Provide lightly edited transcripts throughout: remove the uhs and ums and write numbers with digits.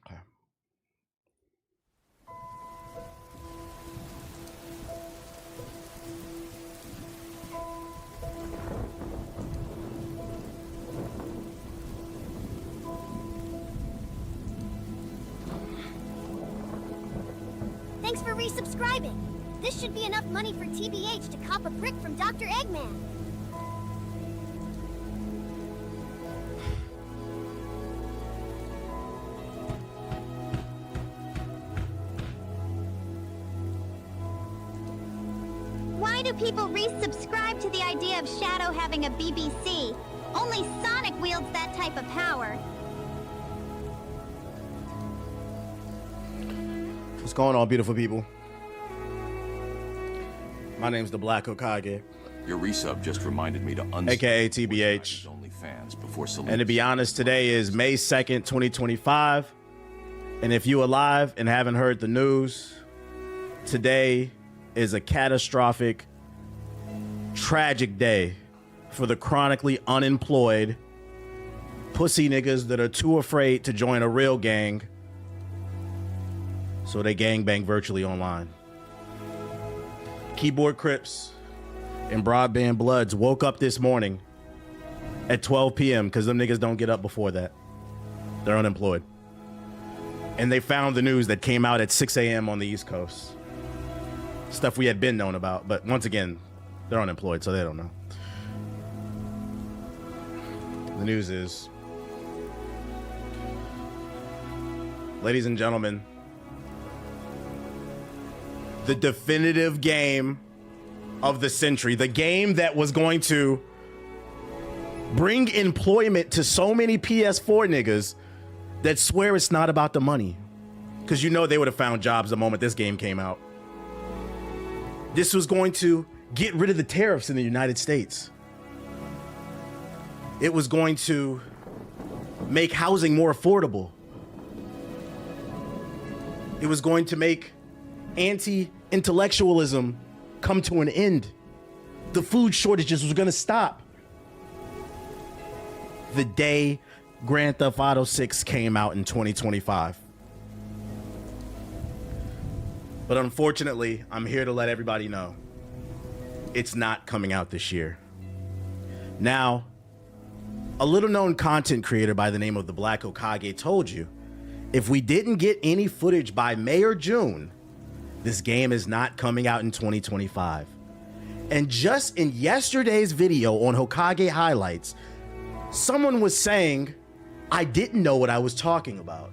Okay. Thanks for resubscribing. This should be enough money for TBH to cop a brick from Dr. Eggman. Why do people resubscribe to the idea of Shadow having a BBC? Only Sonic wields that type of power. What's going on, beautiful people? My name's the Black Hokage. Your resub just reminded me to unsub AKA TBH. OnlyFans before And to be honest, today is May 2nd, 2025. And if you alive and haven't heard the news, today is a catastrophic, tragic day for the chronically unemployed pussy niggas that are too afraid to join a real gang, so they gangbang virtually online. Keyboard Crips and Broadband Bloods woke up this morning at 12 p.m. because them niggas don't get up before that. They're unemployed. And they found the news that came out at 6 a.m. on the East Coast. Stuff we had been known about, but once again, they're unemployed, so they don't know. The news is, ladies and gentlemen, the definitive game of the century, the game that was going to bring employment to so many PS4 niggas that swear it's not about the money. Because you know they would have found jobs the moment this game came out. This was going to get rid of the tariffs in the United States. It was going to make housing more affordable. It was going to make anti-intellectualism come to an end. The food shortages was going to stop. The day Grand Theft Auto 6 came out in 2025. But unfortunately, I'm here to let everybody know it's not coming out this year. Now, a little known content creator by the name of the Black Hokage told you, if we didn't get any footage by May or June, this game is not coming out in 2025. And just in yesterday's video on Hokage Highlights, someone was saying, I didn't know what I was talking about.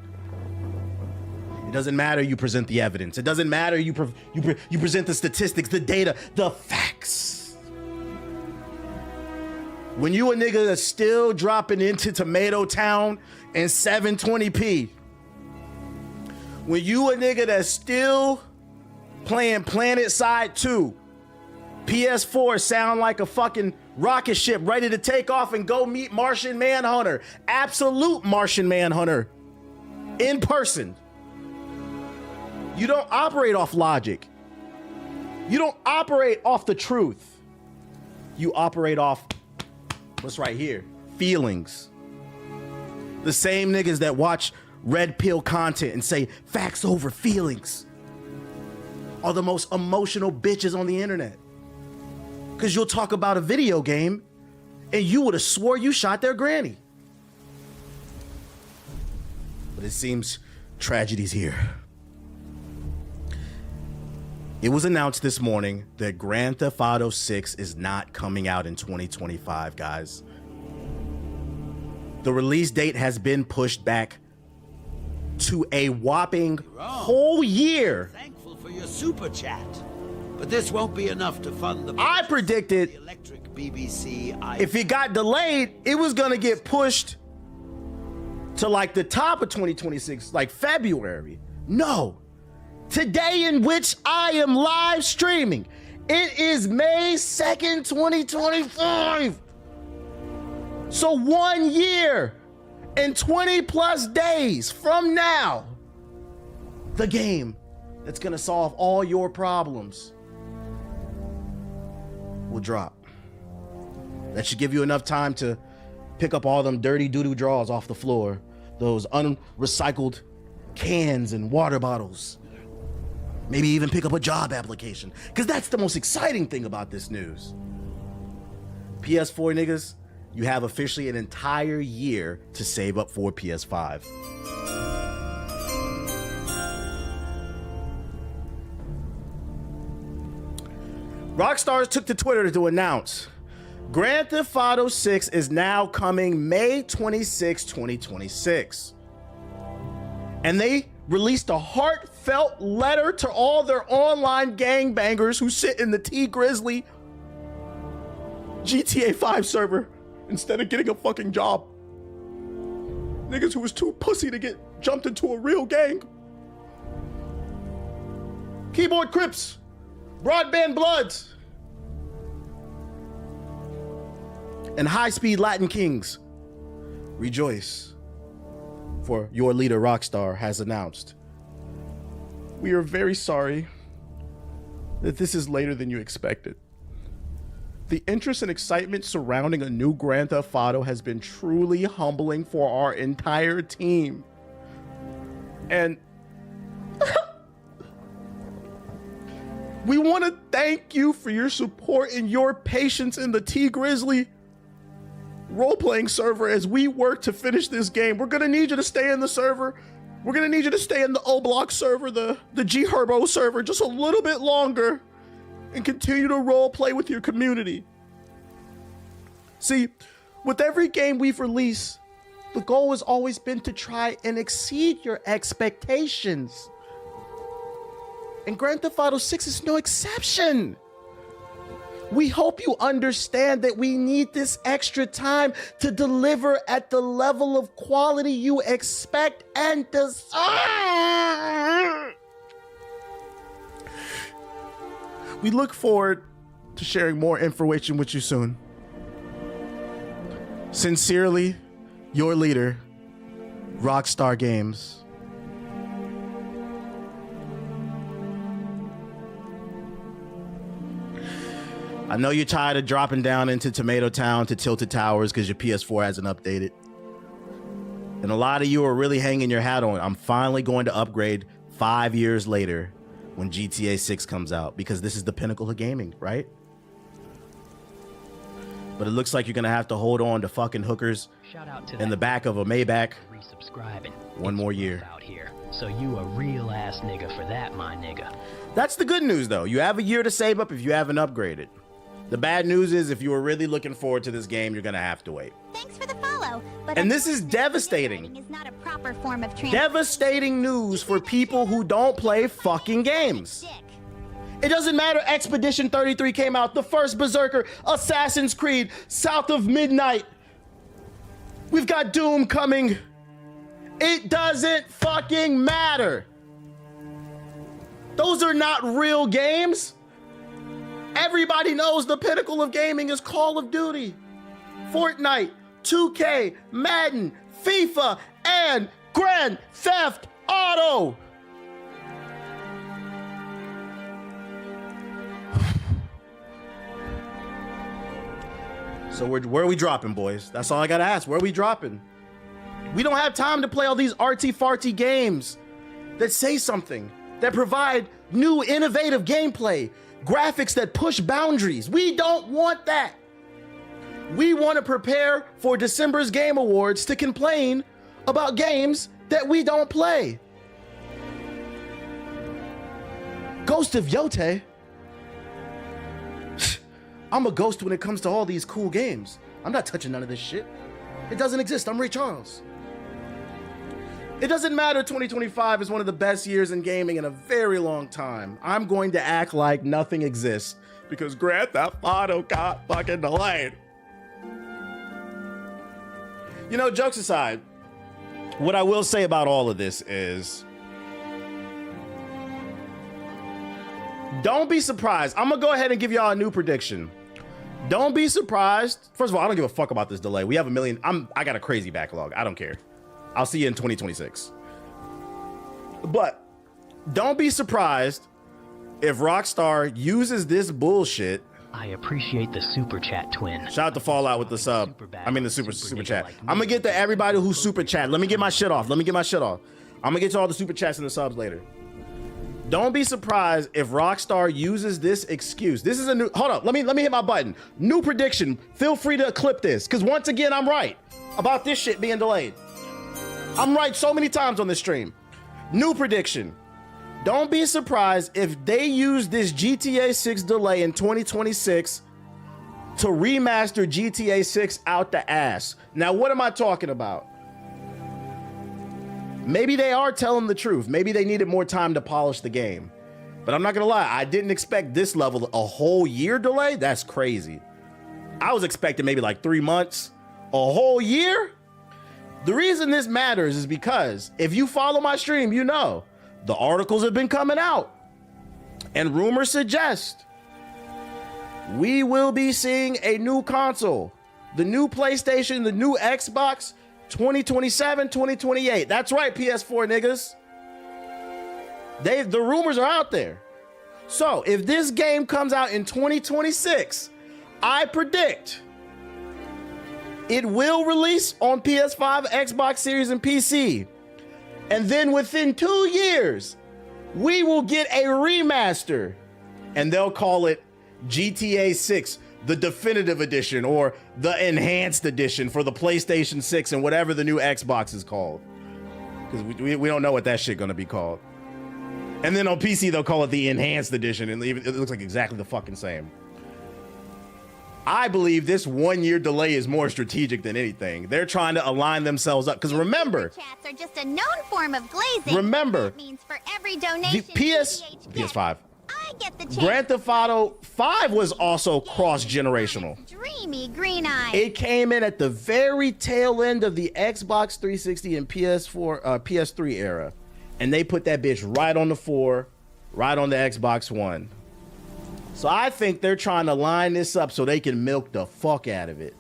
It doesn't matter you present the evidence. It doesn't matter you present the statistics, the data, the facts. When you a nigga that's still dropping into Tomato Town in 720p, when you a nigga that's still playing Planet Side 2, PS4 sound like a fucking rocket ship ready to take off and go meet Martian Manhunter, absolute Martian Manhunter, in person. You don't operate off logic. You don't operate off the truth. You operate off what's right here, feelings. The same niggas that watch red pill content and say facts over feelings are the most emotional bitches on the internet. Because you'll talk about a video game and you would have swore you shot their granny. But it seems tragedy's here. It was announced this morning that Grand Theft Auto 6 is not coming out in 2025, guys. The release date has been pushed back to a whopping whole year. Thankful for your super chat, but this won't be enough to fund the. I predicted the electric BBC. If it got delayed, it was gonna get pushed to like the top of 2026, like February. No, today in which I am live streaming, it is May 2nd, 2025. So 1 year and 20 plus days from now, the game that's gonna solve all your problems will drop. That should give you enough time to pick up all them dirty doo-doo drawers off the floor, those unrecycled cans and water bottles. Maybe even pick up a job application, because that's the most exciting thing about this news. PS4 niggas, you have officially an entire year to save up for PS5. Rockstars took to Twitter to announce Grand Theft Auto 6 is now coming May 26, 2026. And they released a heartfelt letter to all their online gangbangers who sit in the T Grizzly GTA 5 server instead of getting a fucking job. Niggas who was too pussy to get jumped into a real gang. Keyboard Crips, Broadband Bloods, and high-speed Latin Kings. Rejoice, for your leader Rockstar has announced, we are very sorry that this is later than you expected. The interest and excitement surrounding a new Grand Theft Auto has been truly humbling for our entire team. And we want to thank you for your support and your patience in the T Grizzly role-playing server as we work to finish this game. We're gonna need you to stay in the server. We're gonna need you to stay in the O-Block server, the G-Herbo server, just a little bit longer and continue to role-play with your community. See, with every game we've released, the goal has always been to try and exceed your expectations. And Grand Theft Auto 6 is no exception. We hope you understand that we need this extra time to deliver at the level of quality you expect and deserve. We look forward to sharing more information with you soon. Sincerely, your leader, Rockstar Games. I know you're tired of dropping down into Tomato Town to Tilted Towers because your PS4 hasn't updated. And a lot of you are really hanging your hat on, I'm finally going to upgrade 5 years later when GTA 6 comes out, because this is the pinnacle of gaming, right? But it looks like you're gonna have to hold on to fucking hookers in the back of a Maybach one more year. Out here. So you a real ass nigga for that, my nigga. That's the good news though. You have a year to save up if you haven't upgraded. The bad news is if you were really looking forward to this game, you're gonna have to wait. Thanks for the follow. But And this is devastating. Is not a proper form of Devastating news for people who don't play fucking games. It doesn't matter. Expedition 33 came out, the first Berserker, Assassin's Creed, South of Midnight. We've got Doom coming. It doesn't fucking matter. Those are not real games. Everybody knows the pinnacle of gaming is Call of Duty, Fortnite, 2K, Madden, FIFA, and Grand Theft Auto. So where are we dropping, boys? That's all I gotta ask. Where are we dropping? We don't have time to play all these arty-farty games that say something, that provide new innovative gameplay, graphics that push boundaries. We don't want that. We want to prepare for December's Game Awards to complain about games that we don't play. Ghost of Yote. I'm a ghost when it comes to all these cool games. I'm not touching none of this shit. It doesn't exist. I'm Ray Charles. It doesn't matter. 2025 is one of the best years in gaming in a very long time. I'm going to act like nothing exists because Grand Theft Auto got fucking delayed. You know, jokes aside, what I will say about all of this is, don't be surprised. I'm gonna go ahead and give y'all a new prediction. Don't be surprised. First of all, I don't give a fuck about this delay. We have a million. I got a crazy backlog. I don't care. I'll see you in 2026. But don't be surprised if Rockstar uses this bullshit I appreciate the super chat, twin. Shout out to Fallout with the sub. I mean the super chat. I'm gonna get to everybody who super chat. Let me get my shit off. I'm gonna get to all the super chats and the subs later. Don't be surprised if Rockstar uses this excuse. This is a new, hold up, let me hit my button. New prediction. Feel free to clip this, because once again, I'm right about this shit being delayed. I'm right so many times on this stream. New prediction. Don't be surprised if they use this GTA 6 delay in 2026 to remaster GTA 6 out the ass. Now, what am I talking about? Maybe they are telling the truth. Maybe they needed more time to polish the game. But I'm not gonna lie, I didn't expect this level, a whole year delay? That's crazy. I was expecting maybe like 3 months, a whole year? The reason this matters is because if you follow my stream, you know, the articles have been coming out and rumors suggest we will be seeing a new console, the new PlayStation, the new Xbox, 2027, 2028. That's right, PS4 niggas. The rumors are out there. So if this game comes out in 2026, I predict it will release on PS5, Xbox Series, and PC. And then within 2 years, we will get a remaster. And they'll call it GTA 6, the definitive edition, or the enhanced edition for the PlayStation 6 and whatever the new Xbox is called. Because we don't know what that shit gonna be called. And then on PC, they'll call it the enhanced edition, and it looks like exactly the fucking same. I believe this 1 year delay is more strategic than anything. They're trying to align themselves up. Because remember, chats are just a known form of glazing. Remember, that means for every donation the PS5. I get the chance. Grand Theft Auto 5 was also cross-generational. Dreamy green eyes. It came in at the very tail end of the Xbox 360 and PS3 era. And they put that bitch right on the 4, right on the Xbox One. So I think they're trying to line this up so they can milk the fuck out of it.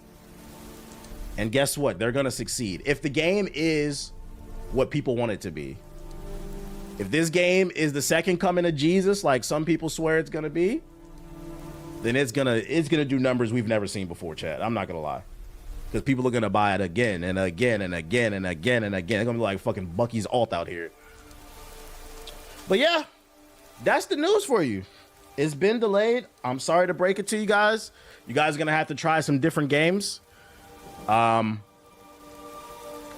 And guess what? They're going to succeed. If the game is what people want it to be. If this game is the second coming of Jesus, like some people swear it's going to be, then it's gonna do numbers we've never seen before, chat. I'm not going to lie. Because people are going to buy it again and again and again and again and again. They're going to be like fucking Bucky's alt out here. But yeah, that's the news for you. It's been delayed. I'm sorry to break it to you guys. You guys are going to have to try some different games.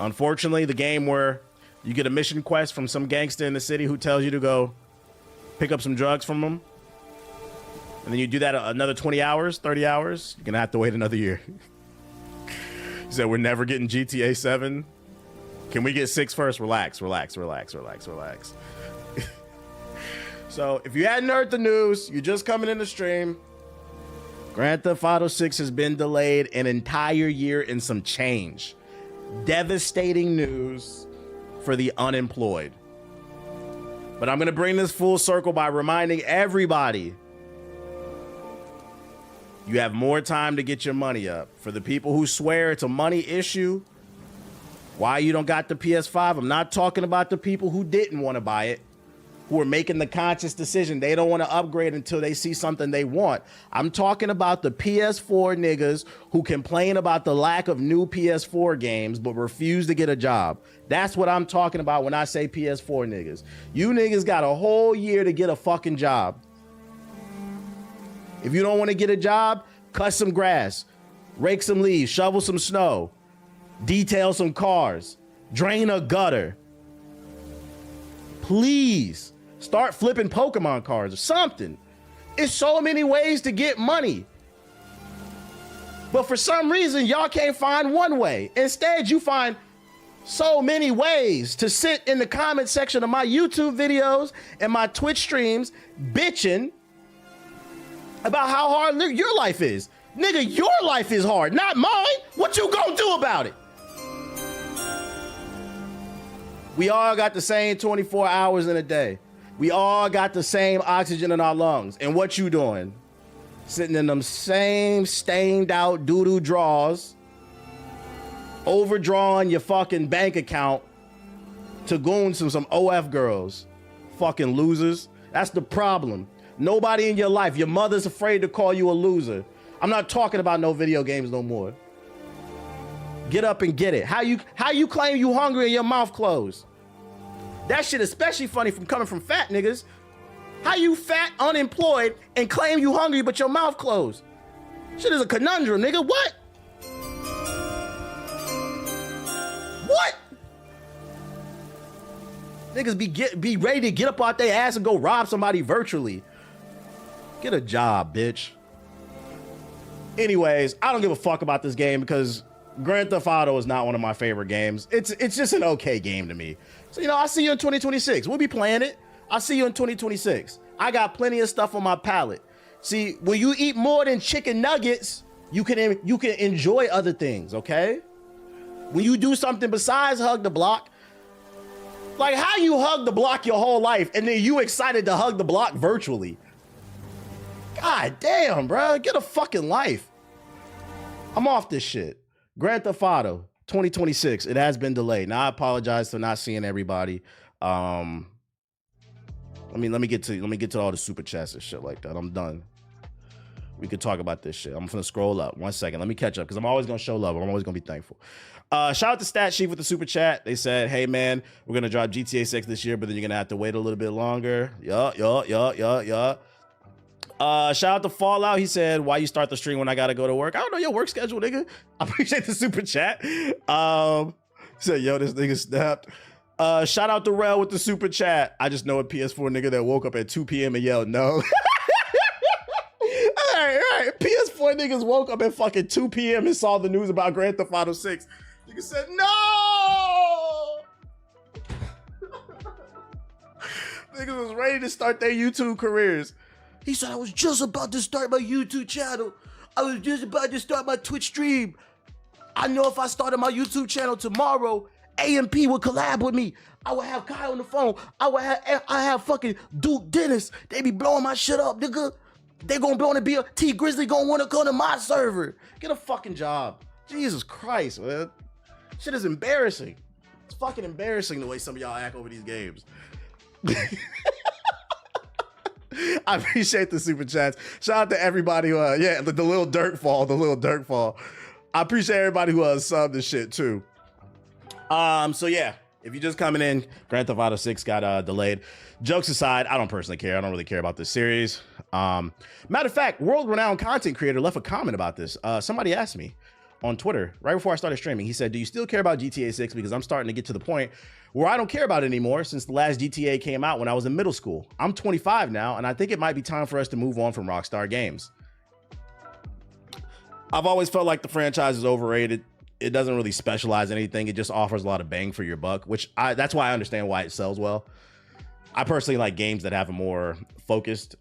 Unfortunately, the game where you get a mission quest from some gangster in the city who tells you to go pick up some drugs from them. And then you do that another 20 hours, 30 hours. You're going to have to wait another year. He said, we're never getting GTA 7. Can we get 6 first? Relax. So if you hadn't heard the news, you're just coming in the stream. Grand Theft Auto 6 has been delayed an entire year and some change. Devastating news for the unemployed. But I'm going to bring this full circle by reminding everybody you have more time to get your money up. For the people who swear it's a money issue, why you don't got the PS5, I'm not talking about the people who didn't want to buy it, who are making the conscious decision they don't want to upgrade until they see something they want. I'm talking about the PS4 niggas who complain about the lack of new PS4 games but refuse to get a job. That's what I'm talking about when I say PS4 niggas. You niggas got a whole year to get a fucking job. If you don't want to get a job, cut some grass, rake some leaves, shovel some snow, detail some cars, drain a gutter. Please. Start flipping Pokemon cards or something. It's so many ways to get money. But for some reason, y'all can't find one way. Instead, you find so many ways to sit in the comment section of my YouTube videos and my Twitch streams bitching about how hard your life is. Nigga, your life is hard, not mine. What you gonna do about it? We all got the same 24 hours in a day. We all got the same oxygen in our lungs. And what you doing? Sitting in them same stained out doo-doo drawers, overdrawing your fucking bank account to goons from some OF girls. Fucking losers. That's the problem. Nobody in your life. Your mother's afraid to call you a loser. I'm not talking about no video games no more. Get up and get it. How you claim you hungry and your mouth closed? That shit especially funny from coming from fat niggas. How you fat, unemployed, and claim you hungry but your mouth closed? Shit is a conundrum, nigga. What? What? Niggas be ready to get up out their ass and go rob somebody virtually. Get a job, bitch. Anyways, I don't give a fuck about this game because Grand Theft Auto is not one of my favorite games. It's just an okay game to me. So, you know, I'll see you in 2026. We'll be playing it. I'll see you in 2026. I got plenty of stuff on my palate. See, when you eat more than chicken nuggets, you can enjoy other things, okay? When you do something besides hug the block, like how you hug the block your whole life and then you excited to hug the block virtually. God damn, bro. Get a fucking life. I'm off this shit. Grand Theft Auto 2026. It has been delayed. Now I apologize for not seeing everybody. Let me get to all the super chats and shit like that. I'm done. We could talk about this shit. I'm gonna scroll up. 1 second. Let me catch up because I'm always gonna show love. I'm always gonna be thankful. Shout out to Stat Sheet with the super chat. They said, hey man, we're gonna drop GTA 6 this year, but then you're gonna have to wait a little bit longer. Yeah. Shout out to Fallout. He said, why you start the stream when I gotta go to work? I don't know your work schedule, nigga. I appreciate the super chat. He said, yo, this nigga snapped. Shout out to Rel with the super chat. I just know a PS4 nigga that woke up at 2 p.m. and yelled no. All right. PS4 niggas woke up at fucking 2 p.m. and saw the news about Grand Theft Auto 6. Nigga said, no! Niggas was ready to start their YouTube careers. He said, I was just about to start my YouTube channel. I was just about to start my Twitch stream. I know if I started my YouTube channel tomorrow, AMP would collab with me. I would have Kyle on the phone. I have fucking Duke Dennis. They be blowing my shit up, nigga. They gonna blow on the bill. T Grizzly gonna wanna come to my server. Get a fucking job. Jesus Christ, man. Shit is embarrassing. It's fucking embarrassing the way some of y'all act over these games. I appreciate the super chats. Shout out to everybody who, the little dirt fall. I appreciate everybody who subbed this shit too. So yeah, if you're just coming in, Grand Theft Auto 6 got delayed. Jokes aside, I don't personally care. I don't really care about this series. Matter of fact, world-renowned content creator left a comment about this. Somebody asked me on Twitter right before I started streaming. He said, do you still care about GTA 6? Because I'm starting to get to the point where I don't care about it anymore since the last GTA came out when I was in middle school. I'm 25 now, and I think it might be time for us to move on from Rockstar Games. I've always felt like the franchise is overrated. It doesn't really specialize in anything. It just offers a lot of bang for your buck, which that's why I understand why it sells well. I personally like games that have a more focused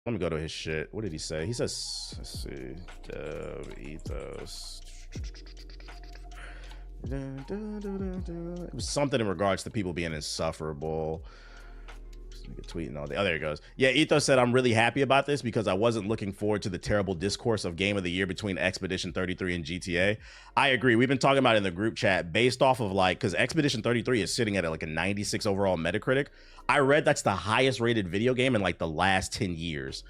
Let me go to his shit. What did he say? He says, let's see, dev ethos. It was something in regards to people being insufferable. Tweeting all day. Oh, there it goes. Yeah, Ethos said, I'm really happy about this because I wasn't looking forward to the terrible discourse of Game of the Year between Expedition 33 and GTA. I agree. We've been talking about it in the group chat based off of like, because Expedition 33 is sitting at like a 96 overall Metacritic. I read that's the highest rated video game in like the last 10 years.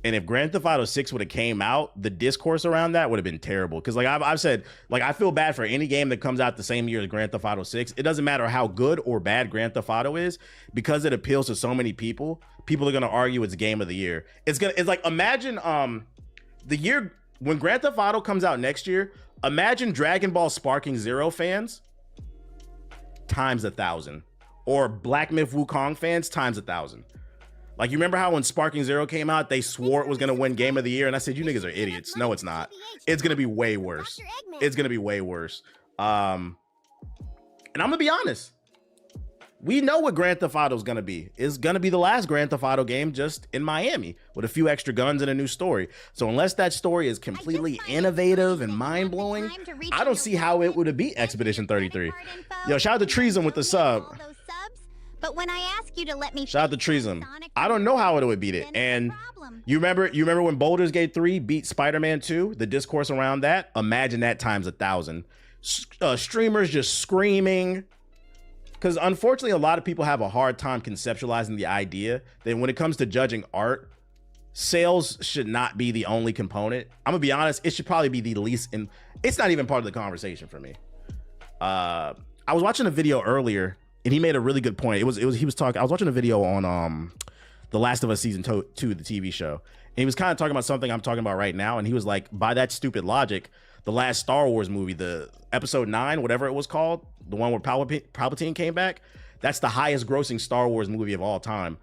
And if Grand Theft Auto 6 would have came out, the discourse around that would have been terrible. Because like I've said, like I feel bad for any game that comes out the same year as Grand Theft Auto 6. It doesn't matter how good or bad Grand Theft Auto is, because it appeals to so many people. People are gonna argue it's Game of the Year. It's like, imagine the year when Grand Theft Auto comes out next year. Imagine Dragon Ball Sparking Zero fans times 1,000, or Black Myth Wukong fans times 1,000. Like, you remember how when Sparking Zero came out, they swore it was going to win Game of the Year? And I said, you niggas are idiots. No, it's not. It's going to be way worse. It's going to be way worse. And I'm going to be honest. We know what Grand Theft Auto is going to be. It's going to be the last Grand Theft Auto game just in Miami with a few extra guns and a new story. So unless that story is completely innovative and mind-blowing, I don't see how it would beat Expedition 33. Yo, shout out to Treason with the sub. But when I ask you to let me, shout out to Treason. I don't know how it would beat it. And you remember when Baldur's Gate 3 beat Spider-Man 2, the discourse around that? Imagine that times 1,000. Streamers just screaming. Because unfortunately, a lot of people have a hard time conceptualizing the idea that when it comes to judging art, sales should not be the only component. I'm gonna be honest, it should probably be the least, and it's not even part of the conversation for me. I was watching a video earlier, and he made a really good point. He was talking. I was watching a video on The Last of Us season 2, the TV show, and he was kind of talking about something I'm talking about right now. And he was like, by that stupid logic, the last Star Wars movie, the episode 9, whatever it was called, the one where Palpatine came back, that's the highest grossing Star Wars movie of all time.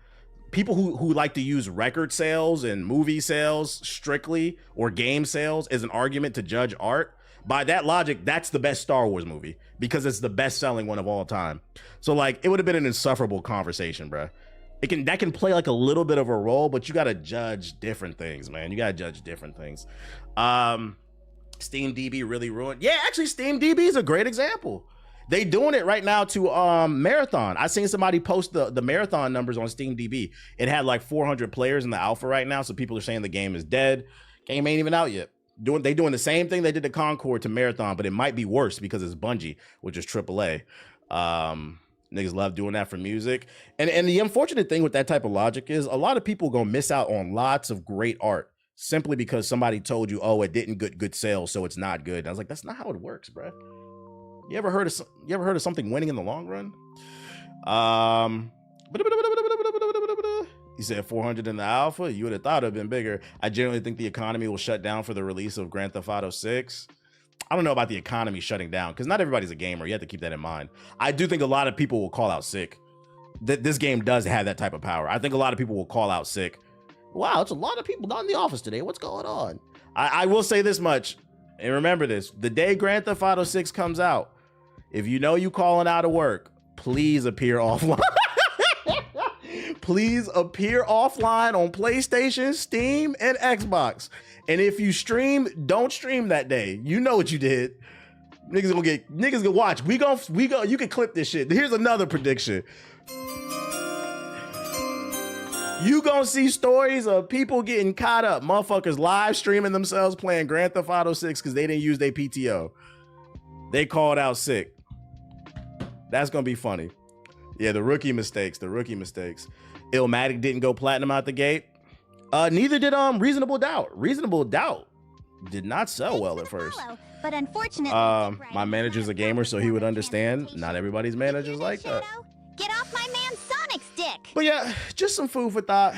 People who like to use record sales and movie sales strictly, or game sales, as an argument to judge art, by that logic, that's the best Star Wars movie because it's the best selling one of all time. So like, it would have been an insufferable conversation, bro. That can play like a little bit of a role, but you got to judge different things, man. You got to judge different things. SteamDB really ruined. Yeah, actually SteamDB is a great example. They doing it right now to Marathon. I seen somebody post the Marathon numbers on SteamDB. It had like 400 players in the alpha right now. So people are saying the game is dead. Game ain't even out yet. They doing the same thing they did to Concord to Marathon, but it might be worse because it's Bungie, which is AAA. Niggas love doing that for music. And the unfortunate thing with that type of logic is a lot of people gonna miss out on lots of great art simply because somebody told you, oh, it didn't get good sales, so it's not good. And I was like, that's not how it works, bro. You ever heard of something winning in the long run? He said 400 in the alpha. You would have thought it would have been bigger. I generally think the economy will shut down for the release of Grand Theft Auto 6. I don't know about the economy shutting down because not everybody's a gamer. You have to keep that in mind. I do think a lot of people will call out sick. This game does have that type of power. I think a lot of people will call out sick. Wow, it's a lot of people not in the office today. What's going on? I will say this much, and remember this. The day Grand Theft Auto 6 comes out, if you know you calling out of work, please appear offline. Please appear offline on PlayStation, Steam, and Xbox. And if you stream, don't stream that day. You know what you did. Niggas gonna watch. We go, you can clip this shit. Here's another prediction. You gonna see stories of people getting caught up. Motherfuckers live streaming themselves playing Grand Theft Auto 6 because they didn't use their PTO. They called out sick. That's gonna be funny. Yeah, the rookie mistakes. Illmatic didn't go platinum out the gate. Neither did Reasonable Doubt. Reasonable Doubt did not sell well at first. But unfortunately, my manager's a gamer, so he would understand. Not everybody's manager's like that. Get off my man Sonic's dick. But yeah, just some food for thought.